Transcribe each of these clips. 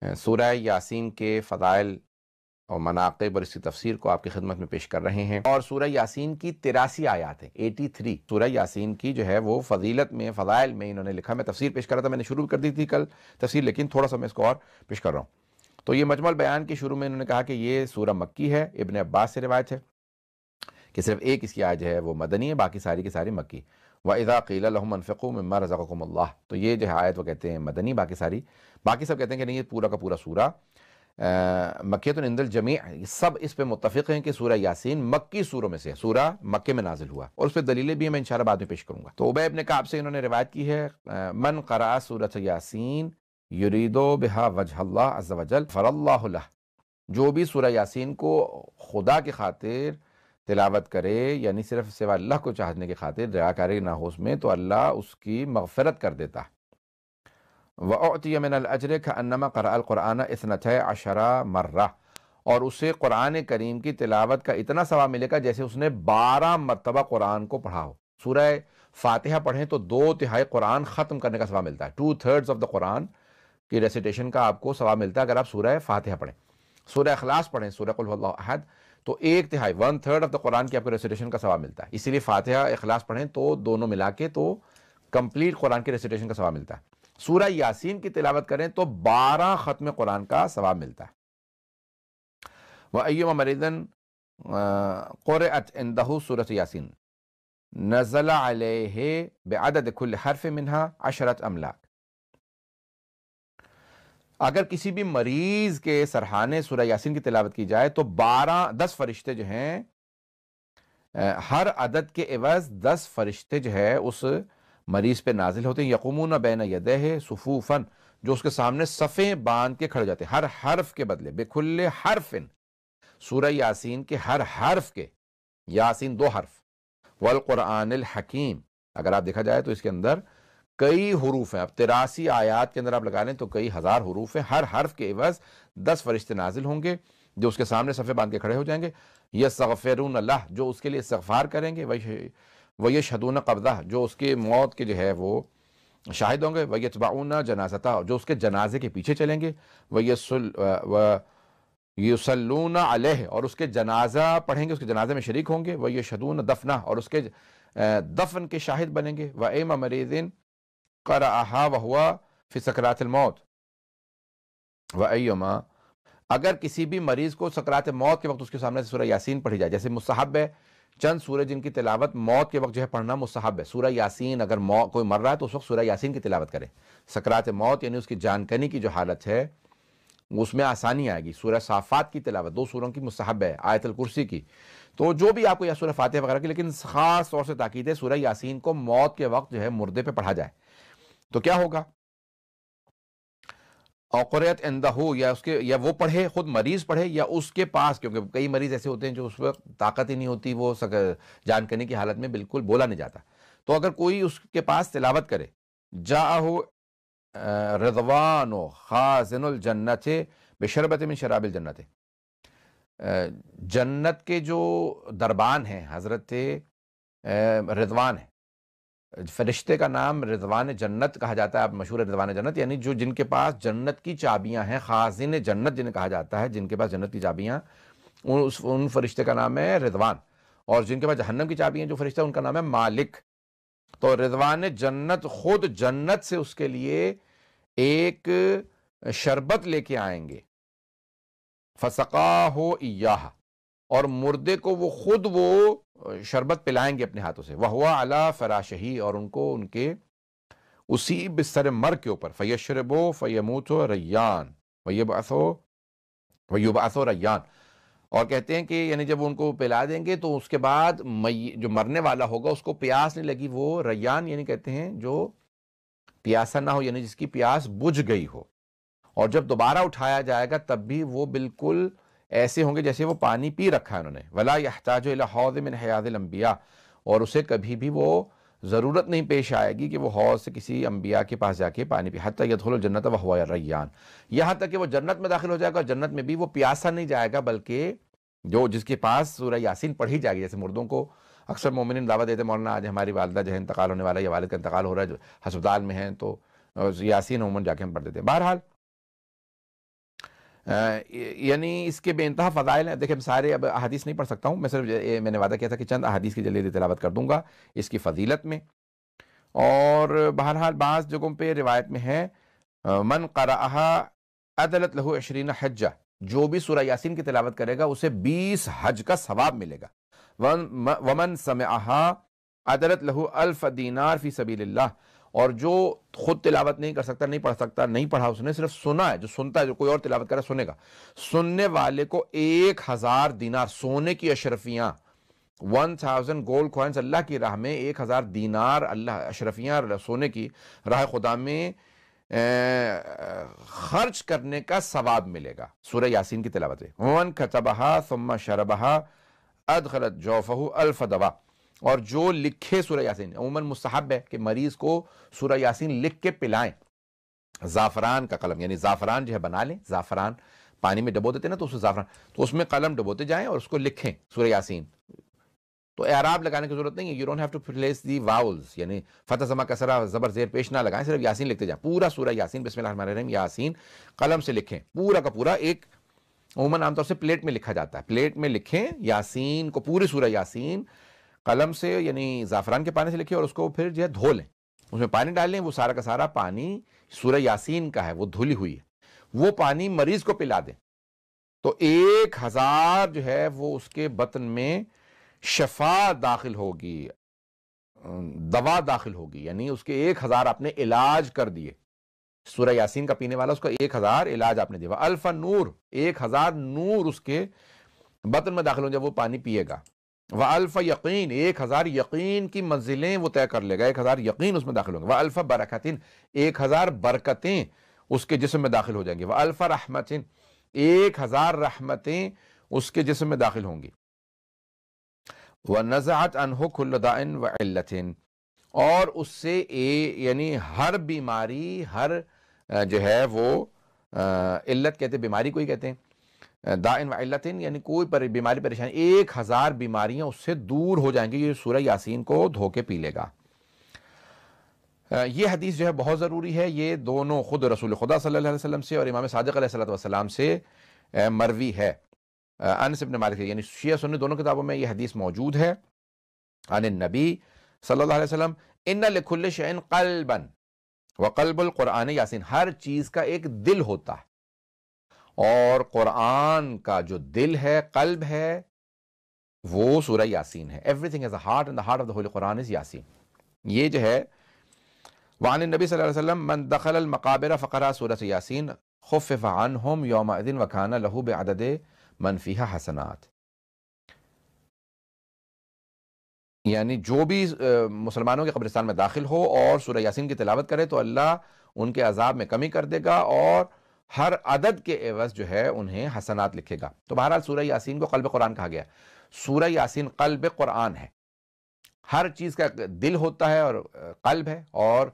سورہ یاسین کے فضائل اور مناقب اور اس کی تفسیر کو آپ کی خدمت میں پیش کر رہے ہیں، اور سورہ یاسین کی 83 آیات ہیں، 83 سورہ یاسین کی جو ہے وہ فضیلت میں، فضائل میں انہوں نے لکھا۔ میں تفسیر پیش کر رہا تھا، میں نے شروع کر دی تھی کل تفسیر، لیکن تھوڑا سا میں اس کو اور پیش کر رہا ہوں۔ تو یہ مجمل بیان کے شروع میں انہوں نے کہا کہ یہ سورہ مکی ہے، ابن عباس سے روایت ہے کہ صرف ایک اس کی آیت جو ہے وہ مدنی ہے، باقی ساری کی ساری مکی۔ وَإِذَا قِيلَ لَهُمْ أَنفِقُوا مِمَّا رَزَقَكُمُ اللَّهُ، تو یہ جو ہے آیت وہ کہتے ہیں مدنی، باقی سب کہتے ہیں کہ نہیں، یہ پورا کا پورا سورہ مکیۃ عند الجمیع، سب اس پہ متفق ہیں کہ سورہ یاسین مکی سوروں میں سے ہے، سورہ مکے میں نازل ہوا، اور اس پہ دلیلیں بھی میں انشاءاللہ بعد میں پیش کروں گا۔ تو ابی ابن کعب سے انہوں نے روایت کی ہے، من قرأ سورۃ یاسین یرید بہا وجہ اللہ عز وجل فراللہ لہ، جو بھی سورہ یاسین کو خدا کی خاطر تلاوت کرے، یعنی صرف سوا اللہ کو چاہنے کی خاطر، ریاکاری نہ ہو اس میں، تو اللہ اس کی مغفرت کر دیتا ہے۔ وَأُعْطِيَ مِنَ الْأَجْرِ كَأَنَّمَا قَرَأَ الْقُرْآنَ 12 مرہ، اور اسے قرآن کریم کی تلاوت کا اتنا ثواب ملے گا جیسے اس نے 12 مرتبہ قرآن کو پڑھا ہو۔ سورہ فاتحہ پڑھیں تو 2/3 قرآن ختم کرنے کا ثواب ملتا ہے، 2/3 آف دا قرآن کی ریسیٹیشن کا آپ کو ثواب ملتا ہے اگر آپ سورہ فاتحہ پڑھیں۔ سورہ اخلاص پڑھیں، سورہ قل هو اللہ احد، تو 1/3 1/3 آف دا قرآن کی آپ کو ریسیٹیشن کا ثواب ملتا ہے۔ اسی لیے فاتحہ اخلاص پڑھیں تو دونوں ملا کے تو کمپلیٹ قرآن کی ریسیٹیشن کا ثواب ملتا ہے۔ سورہ یاسین کی تلاوت کریں تو 12 ختم قرآن کا ثواب ملتا ہے۔ وَأَيُّمَ مَرِيضٍ قُرِئَتْ عِندَهُ سورۃ یاسین نزل علیہ بعدد کل حرف منها 10 املاک، اگر کسی بھی مریض کے سرحانے سورہ یاسین کی تلاوت کی جائے تو 10 فرشتے جو ہیں، ہر عدد کے عوض 10 فرشتے جو ہے اس مریض پہ نازل ہوتے ہیں، یقومون بین یدیہ صفوفاً، جو اس کے سامنے صفیں باندھ کے کھڑے جاتے ہیں، ہر حرف کے بدلے، بکل حرف، سورہ یاسین کے ہر حرف کے، یاسین 2 حرف، والقرآن الحکیم، اگر آپ دیکھا جائے تو اس کے اندر کئی حروف ہیں، اب 83 آیات کے اندر آپ لگا لیں تو کئی ہزار حروف ہیں، ہر حرف کے عوض 10 فرشتے نازل ہوں گے جو اس کے سامنے صفے باندھ کے کھڑے ہو جائیں گے، یستغفرون اللہ، جو اس کے لیے استغفار کریں گے، وَيَشْهَدُونَ قَبْضَهُ، جو اس کے موت کے جو ہے وہ شاہد ہوں گے، وَيَتْبَعُونَ جَنَازَتَهُ، جو اس کے جنازے کے پیچھے چلیں گے، وَيُصَلُّونَ عَلَيْهِ، اور اس کے جنازہ پڑھیں گے، اس کے جنازے میں شریک ہوں گے، وَيَشْهَدُونَ دَفْنَهُ، اور اس کے دفن کے شاہد بنیں گے، وَأَيُّمَ مَرِيضٍ قرأها وهو فی سکرات الموت، وَأَيُّمَا، اگر کسی بھی مریض کو سکرات موت کے وقت اس کے سامنے سے سورہ یاسین پڑھی جائے، جیسے مستحب ہے چند سورہ جن کی تلاوت موت کے وقت جو ہے پڑھنا مستحب ہے، سورہ یاسین، اگر کوئی مر رہا ہے تو اس وقت سورہ یاسین کی تلاوت کرے، سکرات موت یعنی اس کی جان کنی کی جو حالت ہے اس میں آسانی آئے گی۔ سورہ صافات کی تلاوت 2 سوروں کی مستحب ہے، آیت الکرسی کی، تو جو بھی آپ کو، یا سورہ فاتحہ وغیرہ کی، لیکن خاص طور سے تاکید ہے سورہ یاسین کو موت کے وقت جو ہے مردے پہ پڑھا جائے تو کیا ہوگا؟ اور قرأت عندہ، یا وہ پڑھے، خود مریض پڑھے یا اس کے پاس، کیونکہ کئی مریض ایسے ہوتے ہیں جو اس وقت طاقت ہی نہیں ہوتی، وہ جان کنی کی حالت میں بالکل بولا نہیں جاتا، تو اگر کوئی اس کے پاس تلاوت کرے، جاءہ رضوان خازن الجنت بشربت من شراب الجنت، جنت کے جو دربان ہیں حضرت رضوان ہے، فرشتے کا نام رضوان جنت کہا جاتا ہے، اب مشہور ہے رضوان جنت، یعنی جو جن کے پاس جنت کی چابیاں ہیں، خازن جنت جنہیں کہا جاتا ہے، جن کے پاس جنت کی چابیاں، ان فرشتے کا نام ہے رضوان، اور جن کے پاس جہنم کی چابیاں جو فرشتہ ان کا نام ہے مالک۔ تو رضوان جنت خود جنت سے اس کے لیے ایک شربت لے کے آئیں گے، فسقاہ ایاہ، اور مردے کو وہ خود وہ شربت پلائیں گے اپنے ہاتھوں سے، وَهُوَ عَلَى فَرَاشِهِ، اور ان کو ان کے اسی بستر مر کے اوپر، فَيَشْرِبُ فَيَمُوتُ رَيَّانٌ وَيُبْعَثُ رَيَّانٌ، اور کہتے ہیں کہ یعنی جب ان کو پلا دیں گے تو اس کے بعد جو مرنے والا ہوگا اس کو پیاس نہیں لگی، وہ ریان یعنی کہتے ہیں جو پیاسا نہ ہو، یعنی جس کی پیاس بجھ گئی ہو، اور جب دوبارہ اٹھایا جائے گا تب بھی وہ بالکل ایسے ہوں گے جیسے وہ پانی پی رکھا ہے انہوں نے، وَلَا يَحْتَاجُ إِلَى حَوْضٍ مِّنْ حِيَاضِ الْأَنْبِيَاءِ، اور اسے کبھی بھی وہ ضرورت نہیں پیش آئے گی کہ وہ حوض سے کسی انبیاء کے پاس جا کے پانی پی، حَتَّى يَدْخُلُ الْجَنَّةَ وَهُوَ رَيَّانٌ، یہاں تک کہ وہ جنت میں داخل ہو جائے گا، جنت میں بھی وہ پیاسا نہیں جائے گا، بلکہ جس کے پاس سورہ یاسین پڑھی جائے گی، جیسے مردوں کو اکثر مومنین دعوت دیتے، مولانا آج ہماری والدہ جو ہے انتقال ہونے والا ہے یا والد کا انتقال ہو رہا ہے، جو ہسپتال میں ہیں، تو یاسین عموماً جا کے ہم پڑھ دیتے ہیں۔ بہرحال یعنی اس کے بے انتہا فضائل ہیں. دیکھیں سارے اب احادیث نہیں پڑھ سکتا ہوں میں، صرف میں نے وعدہ کیا تھا کہ چند احادیث کی جلدی تلاوت کر دوں گا اس کی فضیلت میں. اور بہرحال بعض جگہوں پہ روایت میں ہے من قرأها عدلت لہو 20 حجہ، جو بھی سورہ یاسین کی تلاوت کرے گا اسے 20 حج کا ثواب ملے گا. ومن سمعها عدلت لہو 1000 دینار فی سبیل اللہ، اور جو خود تلاوت نہیں کر سکتا، نہیں پڑھ سکتا، نہیں پڑھا، اس نے صرف سنا ہے، جو سنتا ہے، جو کوئی اور تلاوت کرے سنے گا، سننے والے کو 1000 دینار سونے کی اشرفیاں، 1000 گولڈ کوائنز اللہ کی راہ میں، 1000 دینار اللہ اشرفیاں سونے کی راہ خدا میں خرچ کرنے کا ثواب ملے گا سورہ یاسین کی تلاوت میں. ومن کتبہا ثم شربہا ادخلت جوفہ 1000 دوا، اور جو لکھے سورہ یاسین، عموماً مستحب ہے کہ مریض کو سورہ یاسین لکھ کے پلائیں. زعفران کا قلم، یعنی زعفران جو ہے بنا لیں، زعفران پانی میں ڈبو دیتے نا، تو اس زعفران، تو اس میں قلم ڈبوتے جائیں اور اس کو لکھیں سورہ یاسین. تو اعراب لگانے کی ضرورت نہیں ہے، you don't have to place the vowels, یعنی فتح زمہ کسرہ زبر زیر پیش نہ لگائیں، صرف یاسین لکھتے جائیں. پورا سورہ یاسین بسم اللہ الرحمن الرحیم یاسین قلم سے لکھیں پورا کا پورا. ایک عموماً عام طور سے پلیٹ میں لکھا جاتا ہے، پلیٹ میں لکھیں یاسین کو، پوری سورہ یاسین قلم سے یعنی زعفران کے پانی سے لکھیں، اور اس کو پھر جو ہے دھو لیں، اس میں پانی ڈال لیں. وہ سارا کا سارا پانی سورہ یاسین کا ہے، وہ دھلی ہوئی ہے، وہ پانی مریض کو پلا دیں تو 1000 جو ہے وہ اس کے بطن میں شفا داخل ہوگی، دوا داخل ہوگی، یعنی اس کے 1000 آپ نے علاج کر دیے. سورہ یاسین کا پینے والا اس کا 1000 علاج آپ نے دیا. الف نور، 1000 نور اس کے بطن میں داخل ہوں جب وہ پانی پیے گا. وَأَلْفَ یقین، 1000 یقین کی منزلیں وہ طے کر لے گا، 1000 یقین اس میں داخل ہوں گے. وَأَلْفَ برکتن، 1000 برکتیں اس کے جسم میں داخل ہو جائیں گی. وَأَلْفَ رحمتن، 1000 رحمتیں اس کے جسم میں داخل ہوں گی. وَنَزَعَتْ عَنْهُ كُلُّ دَاءٍ وَعِلَّةٍ، اور اس سے یعنی ہر بیماری، ہر جو ہے وہ علت کہتے ہیں، بیماری کو ہی کہتے ہیں، دائن و علتن یعنی کوئی بیماری پریشانی، 1000 بیماریاں اس سے دور ہو جائیں گی، یہ سورہ یاسین کو دھو کے پی لے گا. یہ حدیث جو ہے بہت ضروری ہے. یہ دونوں خود رسول خدا صلی اللہ علیہ وسلم سے اور امام صادق علیہ السلام سے مروی ہے. انس بن مالک، یعنی شیعہ سنی دونوں کتابوں میں یہ حدیث موجود ہے. عن النبی صلی اللہ علیہ وسلم ان لکل شیء قلبا وقلب القرآن یاسین، ہر چیز کا ایک دل ہوتا ہے اور قرآن کا جو دل ہے، قلب ہے، وہ سورہ یاسین ہے. Everything has a heart and the heart of the Holy Quran is Yasin. یہ جو ہے وعن النبی صلی اللہ علیہ وسلم من دخل المقابر فقرأ سورۃ یاسین خفف عنہم یومئذ وکان لہ بعدد من فیہا حسنات. یعنی جو بھی مسلمانوں کے قبرستان میں داخل ہو اور سورہ یاسین کی تلاوت کرے تو اللہ ان کے عذاب میں کمی کر دے گا اور ہر عدد کے عوض جو ہے انہیں حسنات لکھے گا. تو بہرحال سورہ یاسین کو قلب قرآن کہا گیا. سورہ یاسین قلب قرآن ہے. ہر چیز کا دل ہوتا ہے اور قلب ہے، اور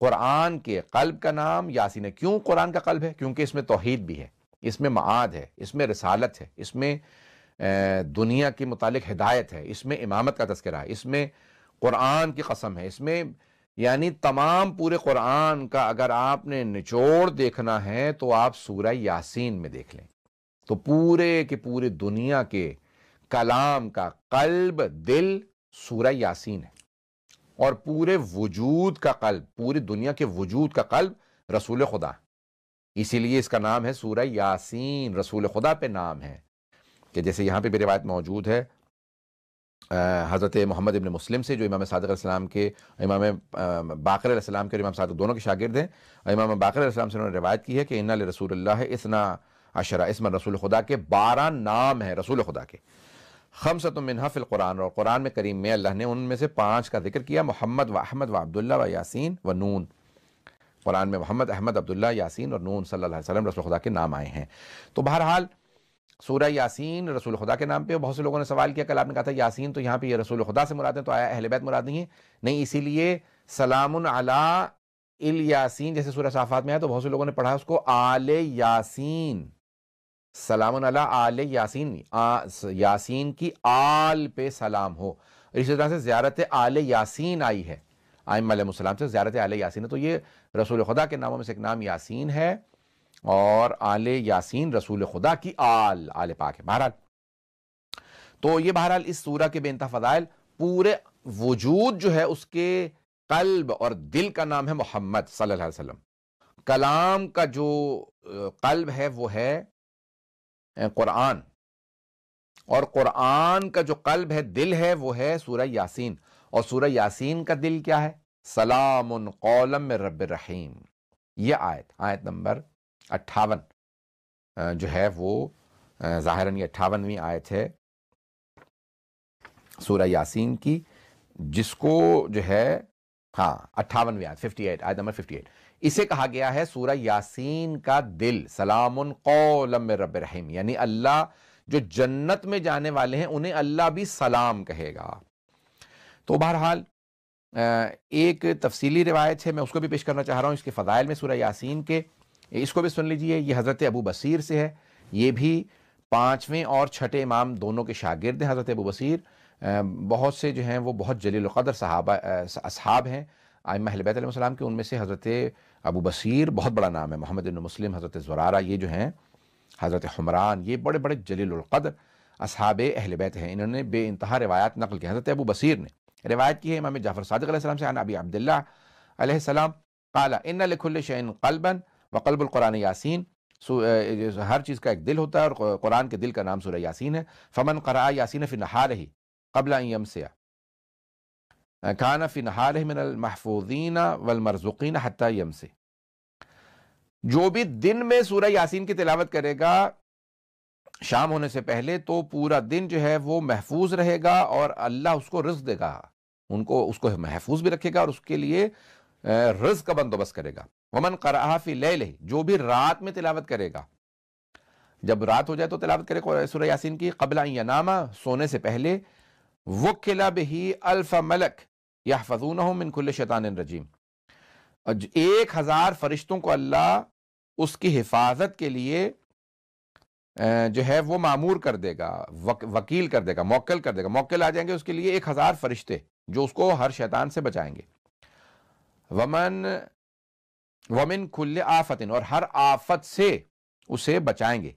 قرآن کے قلب کا نام یاسین ہے. کیوں قرآن کا قلب ہے؟ کیونکہ اس میں توحید بھی ہے، اس میں معاد ہے، اس میں رسالت ہے، اس میں دنیا کے متعلق ہدایت ہے، اس میں امامت کا تذکرہ ہے، اس میں قرآن کی قسم ہے، اس میں یعنی تمام پورے قرآن کا اگر آپ نے نچوڑ دیکھنا ہے تو آپ سورہ یاسین میں دیکھ لیں. تو پورے کے پورے دنیا کے کلام کا قلب، دل سورہ یاسین ہے، اور پورے وجود کا قلب، پوری دنیا کے وجود کا قلب رسول خدا. اسی لیے اس کا نام ہے سورہ یاسین، رسول خدا پہ نام ہے. کہ جیسے یہاں پہ بھی روایت موجود ہے حضرت محمد ابن مسلم سے، جو امام صادق علیہ السلام کے، امام باقر علیہ السلام کے اور امام صادق دونوں کے شاگرد ہیں. امام باقر علیہ السلام سے انہوں نے روایت کی ہے کہ اِنَّ لِرَسُولِ اللَّهِ 12 اسما، رسول خدا کے 12 نام ہیں رسول خدا کے. 5 منها فی القرآن، اور قرآن میں کریم میں اللہ نے ان میں سے 5 کا ذکر کیا، محمد و احمد و عبداللہ و یاسین و نون. قرآن میں محمد، احمد، عبداللہ، یاسین اور نون صلی اللہ علیہ وسلم رسول خدا کے نام آئے ہیں. تو بہرحال سورہ یاسین رسول خدا کے نام پہ. بہت سے لوگوں نے سوال کیا، کل آپ نے کہا تھا یاسین تو یہاں پہ یہ رسول خدا سے مراد ہے، تو آیا اہل بیت مراد نہیں ہے؟ نہیں، اسی لیے سلام علی الیاسین جیسے سورہ صافات میں ہے تو بہت سے لوگوں نے پڑھا اس کو آل یاسین. سلام علی آل یاسین، یاسین کی آل پہ سلام ہو. اسی طرح سے زیارت آل یاسین آئی ہے، ائمہ علیہ السلام سے زیارت آل یاسین ہے. تو یہ رسول خدا کے ناموں میں سے ایک نام یاسین ہے، اور آل یاسین رسول خدا کی آل پاک ہے۔ بہرحال تو یہ بہرحال اس سورہ کے بے انتہا فضائل، پورے وجود جو ہے اس کے قلب اور دل کا نام ہے محمد صلی اللہ علیہ وسلم۔ کلام کا جو قلب ہے وہ ہے قرآن، اور قرآن کا جو قلب ہے، دل ہے، وہ ہے سورہ یاسین، اور سورہ یاسین کا دل کیا ہے؟ سلام قولا من رب الرحیم۔ یہ آیت نمبر 58 جو ہے وہ ظاہراً یہ 58ویں آیت ہے سورہ یاسین کی، جس کو جو ہے 58ویں آیت 58 آیت نمبر 58، اسے کہا گیا ہے سورہ یاسین کا دل، سلام قولا من رب الرحیم، یعنی اللہ جو جنت میں جانے والے ہیں انہیں اللہ بھی سلام کہے گا۔ تو بہرحال ایک تفصیلی روایت ہے، میں اس کو بھی پیش کرنا چاہ رہا ہوں اس کے فضائل میں سورہ یاسین کے، اس کو بھی سن لیجئے۔ یہ حضرت ابو بصیر سے ہے، یہ بھی 5ویں اور 6ٹھے امام دونوں کے شاگرد ہیں حضرت ابو بصیر۔ بہت سے جو ہیں وہ بہت جلیل القدر اصحاب ہیں ائمہ اہل بیت علیہ السلام کے، ان میں سے حضرت ابو بصیر بہت بڑا نام ہے، محمد بن مسلم، حضرت زرارہ، یہ جو ہیں حضرت حمران، یہ بڑے بڑے جلیل القدر اصحاب اہل بیت ہیں، انہوں نے بے انتہا روایات نقل کی۔ حضرت ابو بصیر نے روایت کی ہے امام جعفر صادق علیہ السلام سے، عن ابی عبداللہ علیہ السلام قال ان لکل شیء قلبا وقلب القرآن یاسین، ہر چیز کا ایک دل ہوتا ہے اور قرآن کے دل کا نام سورہ یاسین ہے۔ فمن قرأ یاسین فی نہارہ قبل ان یمسی کان فی نہارہ من المحفوظین والمرزوقین حتی یمسی، جو بھی دن میں سورہ یاسین کی تلاوت کرے گا شام ہونے سے پہلے تو پورا دن جو ہے وہ محفوظ رہے گا، اور اللہ اس کو رزق دے گا، اس کو محفوظ بھی رکھے گا اور اس کے لیے رزق کا بندوبست کرے گا۔ ومن قرأہ فی لیلہ، جو بھی رات میں تلاوت کرے گا، جب رات ہو جائے تو تلاوت کرے سورہ یاسین کی، قبل ان ینام، سونے سے پہلے، وکل بہ الف ملک یحفظونہ من کل شیطان رجیم، 1000 فرشتوں کو اللہ اس کی حفاظت کے لیے جو ہے وہ معمور کر دے گا، وکیل کر دے گا، موکل کر دے گا، موکل آ جائیں گے اس کے لیے 1000 فرشتے جو اس کو ہر شیطان سے بچائیں گے۔ ومن کل آفت، اور ہر آفت سے اسے بچائیں گے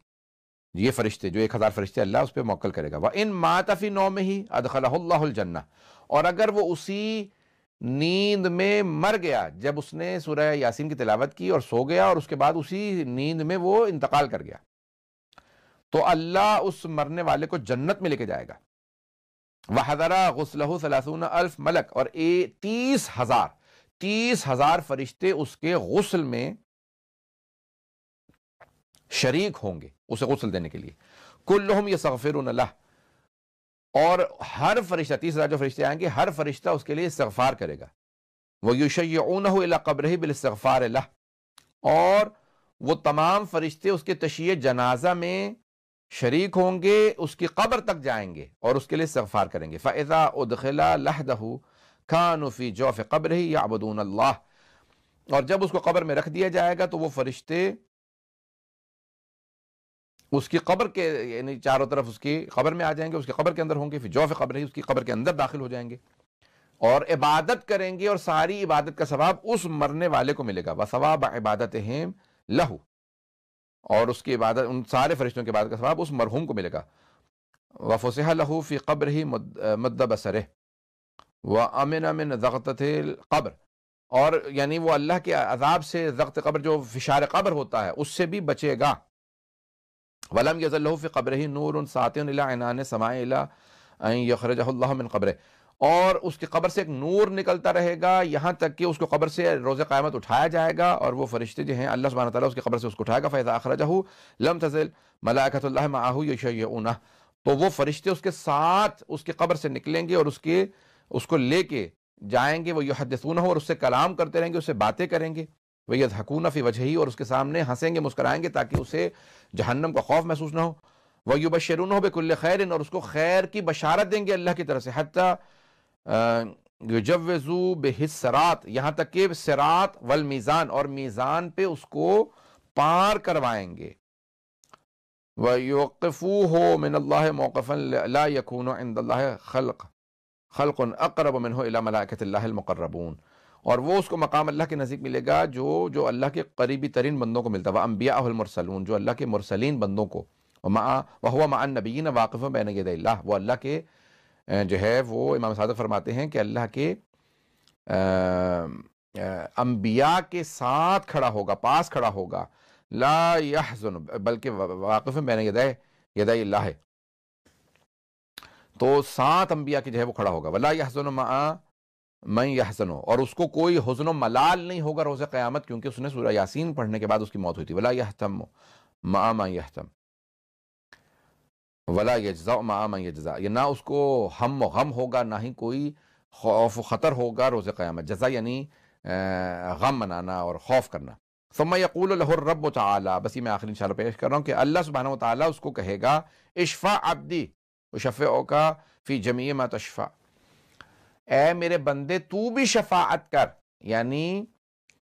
یہ فرشتے، جو 1000 فرشتے اللہ اس پہ موکل کرے گا۔ وَإِن مَاتَ فِي نَوْمِهِ أَدْخَلَهُ اللَّهُ الْجَنَّةَ، اور اگر وہ اسی نیند میں مر گیا، جب اس نے سورہ یاسین کی تلاوت کی اور سو گیا، اور اس کے بعد اسی نیند میں وہ انتقال کر گیا، تو اللہ اس مرنے والے کو جنت میں لے کے جائے گا۔ وَحَضَرَ غُسْلَهُ 30,000 ملک، اور 30,000 فرشتے اس کے غسل میں شریک ہوں گے، اسے غسل دینے کے لیے۔ کلہم یستغفرون لہ، اور ہر فرشتہ، 30,000 جو فرشتے آئیں گے، ہر فرشتہ اس کے لیے استغفار کرے گا۔ وَيُشَيِّعُونَهُ إِلَى قَبْرِهِ بِالِاسْتِغْفَارِ لَهُ، اور وہ تمام فرشتے اس کے تشییع جنازہ میں شریک ہوں گے، اس کی قبر تک جائیں گے اور اس کے لیے استغفار کریں گے۔ فَإِذَا أُدْخِلَ لَحْدَهُ كَانُوا فِي جَوْفِ قَبْرِهِ يَعْبُدُونَ اللَّهَ، اور جب اس کو قبر میں رکھ دیا جائے گا تو وہ فرشتے اس کی قبر کے یعنی چاروں طرف اس کی قبر میں آ جائیں گے، اس کی قبر کے اندر ہوں گے، فی جوف قبرہ، اس کی قبر کے اندر داخل ہو جائیں گے اور عبادت کریں گے، اور ساری عبادت کا ثواب اس مرنے والے کو ملے گا۔ وثواب عبادتہم لہ، اور اس کی عبادت، ان سارے فرشتوں کی عبادت کا ثواب اس مرحوم کو ملے گا۔ وفسح لہ فی قبرہ مد بصرہ وامن من ضغطۃ القبر، اور یعنی وہ اللہ کے عذاب سے، ضغط قبر جو فشار قبر ہوتا ہے اس سے بھی بچے گا۔ وَلَمْ يَزَلْ لَهُ فِي قَبْرِهِ نُورٌ سَاطِعٌ إِلَىٰ عِنَانِ السَّمَاءِ إِلَىٰ أَن يَخْرِجَهُ اللَّهُ مِنْ قَبْرِهِ، اور اس کی قبر سے ایک نور نکلتا رہے گا یہاں تک کہ اس کو قبر سے روز قیامت اٹھایا جائے گا، اور وہ فرشتے جو ہیں اللہ سبحانہ تعالیٰ اس کی قبر سے اس کو اٹھائے گا۔ فَإِذَا أَخْرَجَهُ لَمْ تَزِلْ مَلَائِكَةُ اللَّهِ مَعَهُ يُشَيِّعُونَهُ، تو وہ فرشتے اس کے ساتھ اس کی قبر سے نکلیں گے اور اس کو لے کے جائیں گے، وہ یحدثونہ، اور اس سے کلام کرتے رہیں گے، اس سے باتیں کریں گے، وَيَضْحَكُونَ فِي وَجْهِهِ، اور اس کے سامنے ہنسیں گے، مسکرائیں گے تاکہ اسے جہنم کا خوف محسوس نہ ہو۔ وَيُبَشِّرُونَهُ بِكُلِّ خَيْرٍ، اور اس کو خیر کی بشارت دیں گے اللہ کی طرف سے، حَتَّى يُجَوِّزُوا بِهِ الصِّرَاطَ، یہاں تک کہ صراط والمیزان، اور میزان پہ اس کو پار کروائیں گے۔ وَيُوقِفُوهُ مِنَ اللَّهِ مَوْقِفًا لَا يَكُونُ عِنْدَ اللَّهِ خَلْقٌ أَقْرَبُ مِنْهُ إِلَىٰ مَلَائِكَةِ اللَّهِ الْمُقَرَّبُونَ، اور وہ اس کو مقام اللہ کے نزدیک ملے گا جو اللہ کے قریبی ترین بندوں کو ملتا ہے، وَأَنبِيَاءُ الْمُرْسَلُونَ، جو اللہ کے مرسلین بندوں کو، وَهُوَ مَعَ النَّبِيِّينَ وَاقِفٌ بَيْنَ يَدَيِ اللَّهِ، وہ اللہ کے جو ہے وہ امام صادق فرماتے ہیں کہ اللہ کے انبیاء کے ساتھ کھڑا ہوگا، پاس کھڑا ہوگا، لا يحزن، بلکہ واقف بین یدی اللہ، تو سات انبیاء کے جو ہے وہ کھڑا ہوگا، ولا يحزن مع من يحزن، اور اس کو کوئی حزن و ملال نہیں ہوگا روز قیامت، کیونکہ اس نے سورہ یاسین پڑھنے کے بعد اس کی موت ہوئی تھی، ولا يحتم مع من يحتم ولا یجزع مع من یجزع، یہ نہ اس کو ہم و غم ہوگا، نہ ہی کوئی خوف و خطر ہوگا روز قیامت، جزا یعنی غم منانا اور خوف کرنا۔ ثم یقول له الرب تعالی، بس یہ میں آخری انشاءاللہ پیش کر رہا ہوں کہ اللہ سبحانہ وتعالی اس کو کہے گا اشفع عبدی اشفعک فی جمیع ما تشفع، اے میرے بندے تو بھی شفاعت کر، یعنی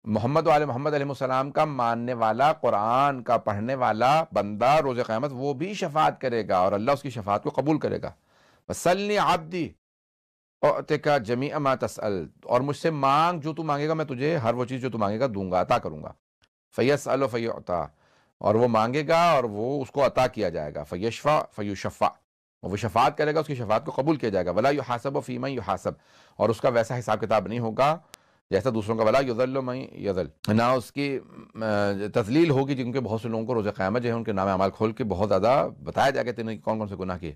محمد و آل محمد علیہ السلام کا ماننے والا، قرآن کا پڑھنے والا بندہ روز قیامت وہ بھی شفاعت کرے گا اور اللہ اس کی شفاعت کو قبول کرے گا۔ وَسَلْنِ عَبْدِي اُعْطِكَ جَمِيعَ مَا تَسْأَلُ، اور مجھ سے مانگ جو تو مانگے گا، میں تجھے ہر وہ چیز جو تو مانگے گا دوں گا، عطا کروں گا۔ فَيَسْأَلُ فَيُعْطَى، اور وہ مانگے گا اور وہ اس کو عطا کیا جائے گا۔ فَيَشْفَعْ فَيُشَفَّعْ، اور وہ شفاعت کرے گا، اس کی شفاعت کو قبول کیا جائے گا۔ وَلَا يُحَاسَبُ فِي مَن يُحَاسَب، اور اس کا ویسا حساب کتاب نہیں ہوگا جیسا دوسروں کا، ولا یذل من یذل، نہ اس کی تذلیل ہوگی، جن کے بہت سے لوگوں کو روز قیامت جو ہے ان کے نام اعمال کھول کے بہت زیادہ بتایا جائے گا تینوں کون کون سے گناہ کیے،